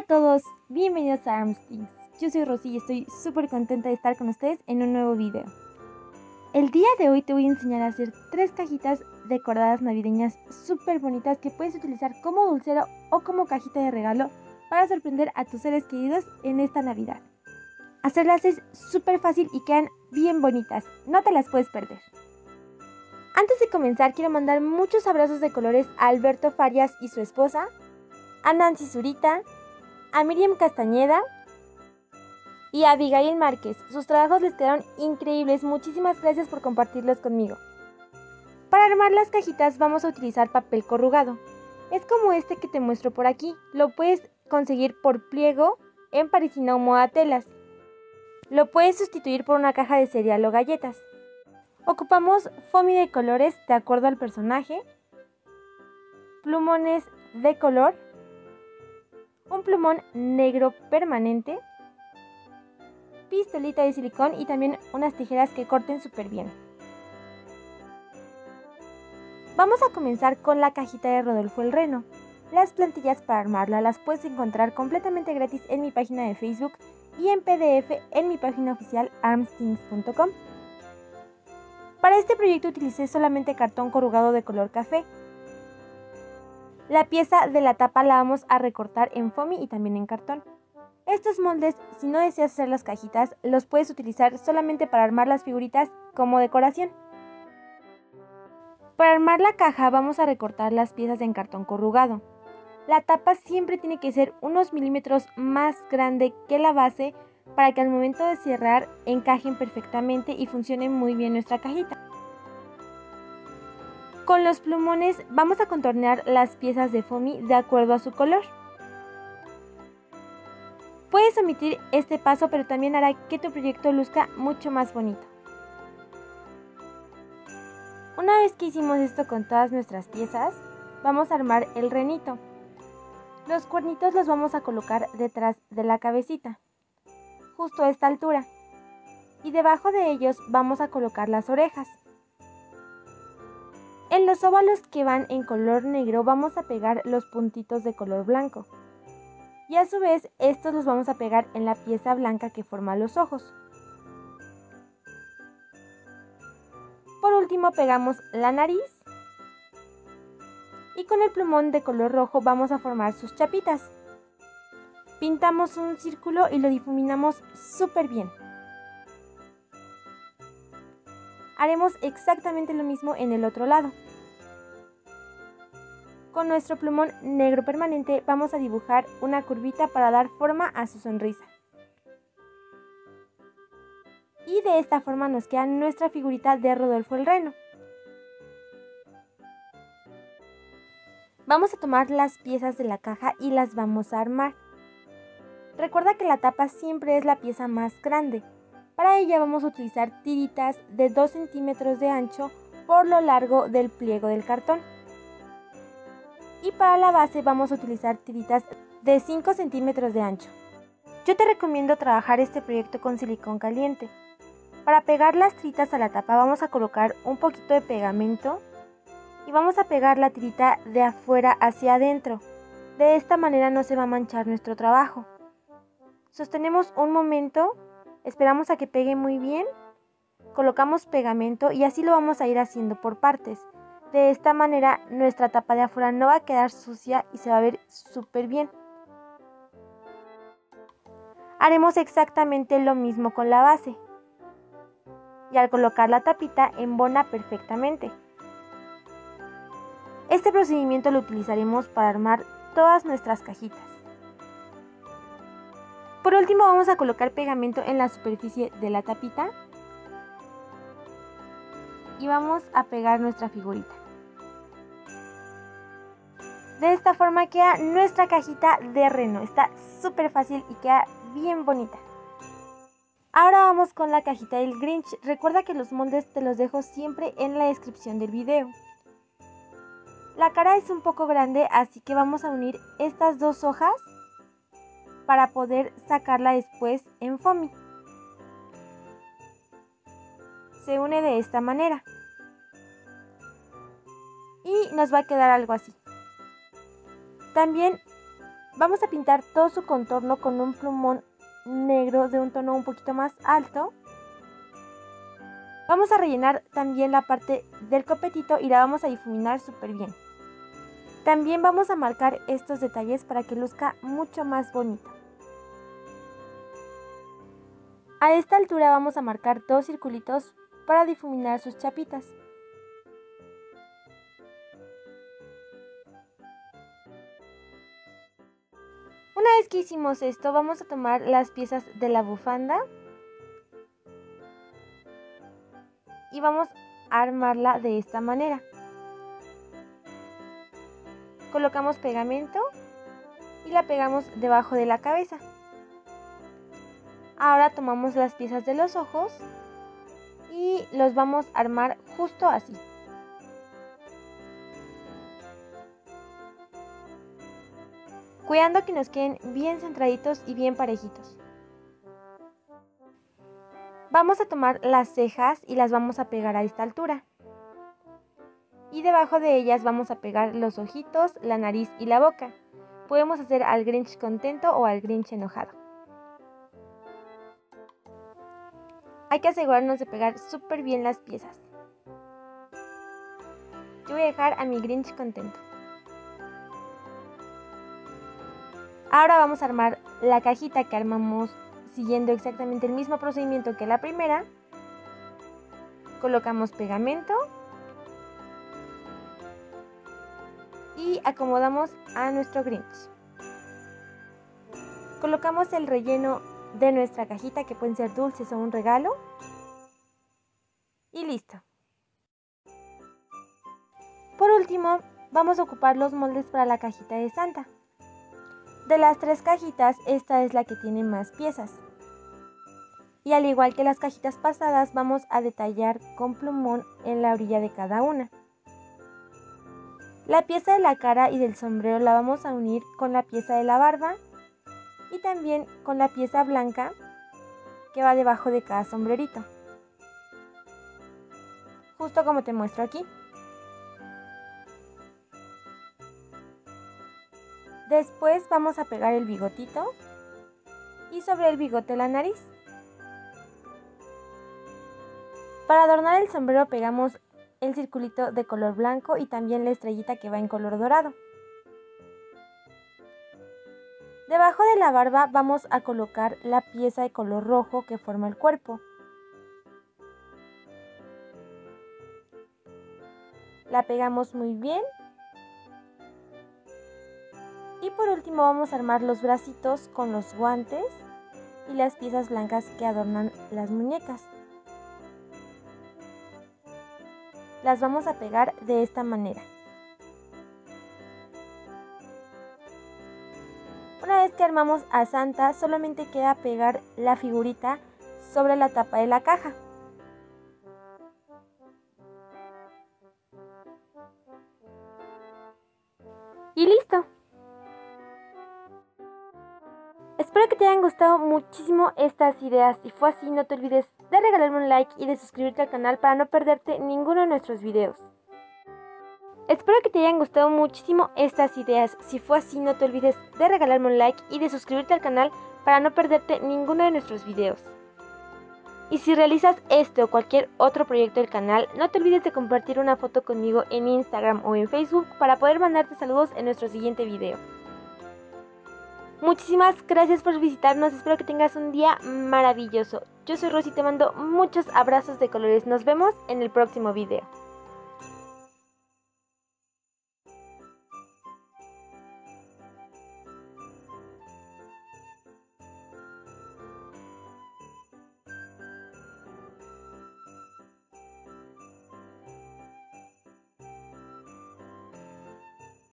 Hola a todos, bienvenidos a Armstings. Yo soy Rosy y estoy súper contenta de estar con ustedes en un nuevo video. El día de hoy te voy a enseñar a hacer 3 cajitas decoradas navideñas súper bonitas que puedes utilizar como dulcero o como cajita de regalo para sorprender a tus seres queridos en esta Navidad. Hacerlas es súper fácil y quedan bien bonitas, no te las puedes perder. Antes de comenzar quiero mandar muchos abrazos de colores a Alberto Farias y su esposa, a Nancy Zurita, a Miriam Castañeda y a Abigail Márquez. Sus trabajos les quedaron increíbles, muchísimas gracias por compartirlos conmigo. Para armar las cajitas vamos a utilizar papel corrugado. Es como este que te muestro por aquí, lo puedes conseguir por pliego en parisina o moda telas. Lo puedes sustituir por una caja de cereal o galletas. Ocupamos foamy de colores de acuerdo al personaje, plumones de color, un plumón negro permanente, pistolita de silicón y también unas tijeras que corten súper bien. Vamos a comenzar con la cajita de Rodolfo el Reno. Las plantillas para armarla las puedes encontrar completamente gratis en mi página de Facebook y en PDF en mi página oficial armstings.com. Para este proyecto utilicé solamente cartón corrugado de color café. La pieza de la tapa la vamos a recortar en foamy y también en cartón. Estos moldes, si no deseas hacer las cajitas, los puedes utilizar solamente para armar las figuritas como decoración. Para armar la caja vamos a recortar las piezas en cartón corrugado. La tapa siempre tiene que ser unos milímetros más grande que la base para que al momento de cerrar encajen perfectamente y funcione muy bien nuestra cajita. Con los plumones vamos a contornear las piezas de foamy de acuerdo a su color. Puedes omitir este paso, pero también hará que tu proyecto luzca mucho más bonito. Una vez que hicimos esto con todas nuestras piezas, vamos a armar el renito. Los cuernitos los vamos a colocar detrás de la cabecita, justo a esta altura. Y debajo de ellos vamos a colocar las orejas. En los óvalos que van en color negro vamos a pegar los puntitos de color blanco. Y a su vez estos los vamos a pegar en la pieza blanca que forma los ojos. Por último pegamos la nariz. Y con el plumón de color rojo vamos a formar sus chapitas. Pintamos un círculo y lo difuminamos súper bien. Haremos exactamente lo mismo en el otro lado. Con nuestro plumón negro permanente vamos a dibujar una curvita para dar forma a su sonrisa. Y de esta forma nos queda nuestra figurita de Rodolfo el Reno. Vamos a tomar las piezas de la caja y las vamos a armar. Recuerda que la tapa siempre es la pieza más grande. Para ella vamos a utilizar tiritas de 2 centímetros de ancho por lo largo del pliego del cartón. Y para la base vamos a utilizar tiritas de 5 centímetros de ancho. Yo te recomiendo trabajar este proyecto con silicón caliente. Para pegar las tiritas a la tapa vamos a colocar un poquito de pegamento y vamos a pegar la tirita de afuera hacia adentro. De esta manera no se va a manchar nuestro trabajo. Sostenemos un momento, esperamos a que pegue muy bien, colocamos pegamento y así lo vamos a ir haciendo por partes. De esta manera nuestra tapa de afuera no va a quedar sucia y se va a ver súper bien. Haremos exactamente lo mismo con la base. Y al colocar la tapita embona perfectamente. Este procedimiento lo utilizaremos para armar todas nuestras cajitas. Por último vamos a colocar pegamento en la superficie de la tapita. Y vamos a pegar nuestra figurita. De esta forma queda nuestra cajita de reno. Está súper fácil y queda bien bonita. Ahora vamos con la cajita del Grinch. Recuerda que los moldes te los dejo siempre en la descripción del video. La cara es un poco grande, así que vamos a unir estas 2 hojas para poder sacarla después en foamy. Se une de esta manera. Y nos va a quedar algo así. También Vamos a pintar todo su contorno con un plumón negro de un tono un poquito más alto. Vamos a rellenar también la parte del copetito y la vamos a difuminar súper bien. También vamos a marcar estos detalles para que luzca mucho más bonito. A esta altura vamos a marcar 2 circulitos para difuminar sus chapitas. Una vez que hicimos esto, vamos a tomar las piezas de la bufanda y vamos a armarla de esta manera. Colocamos pegamento y la pegamos debajo de la cabeza. Ahora tomamos las piezas de los ojos y los vamos a armar justo así. Cuidando que nos queden bien centraditos y bien parejitos. Vamos a tomar las cejas y las vamos a pegar a esta altura. Y debajo de ellas vamos a pegar los ojitos, la nariz y la boca. Podemos hacer al Grinch contento o al Grinch enojado. Hay que asegurarnos de pegar súper bien las piezas. Yo voy a dejar a mi Grinch contento. Ahora vamos a armar la cajita que armamos siguiendo exactamente el mismo procedimiento que la primera. Colocamos pegamento y acomodamos a nuestro Grinch. Colocamos el relleno de nuestra cajita, que pueden ser dulces o un regalo. Y listo. Por último, vamos a ocupar los moldes para la cajita de Santa. De las 3 cajitas, esta es la que tiene más piezas. Y al igual que las cajitas pasadas, vamos a detallar con plumón en la orilla de cada una. La pieza de la cara y del sombrero la vamos a unir con la pieza de la barba y también con la pieza blanca que va debajo de cada sombrerito. Justo como te muestro aquí. Después vamos a pegar el bigotito y sobre el bigote la nariz. Para adornar el sombrero pegamos el circulito de color blanco y también la estrellita que va en color dorado. Debajo de la barba vamos a colocar la pieza de color rojo que forma el cuerpo. La pegamos muy bien. Y por último vamos a armar los bracitos con los guantes y las piezas blancas que adornan las muñecas. Las vamos a pegar de esta manera. Una vez que armamos a Santa, solamente queda pegar la figurita sobre la tapa de la caja. Y listo. Espero que te hayan gustado muchísimo estas ideas. Si fue así, no te olvides de regalarme un like y de suscribirte al canal para no perderte ninguno de nuestros videos. Espero que te hayan gustado muchísimo estas ideas. Si fue así, no te olvides de regalarme un like y de suscribirte al canal para no perderte ninguno de nuestros videos. Y si realizas este o cualquier otro proyecto del canal, no te olvides de compartir una foto conmigo en Instagram o en Facebook para poder mandarte saludos en nuestro siguiente video. Muchísimas gracias por visitarnos, espero que tengas un día maravilloso. Yo soy Rosy y te mando muchos abrazos de colores. Nos vemos en el próximo video.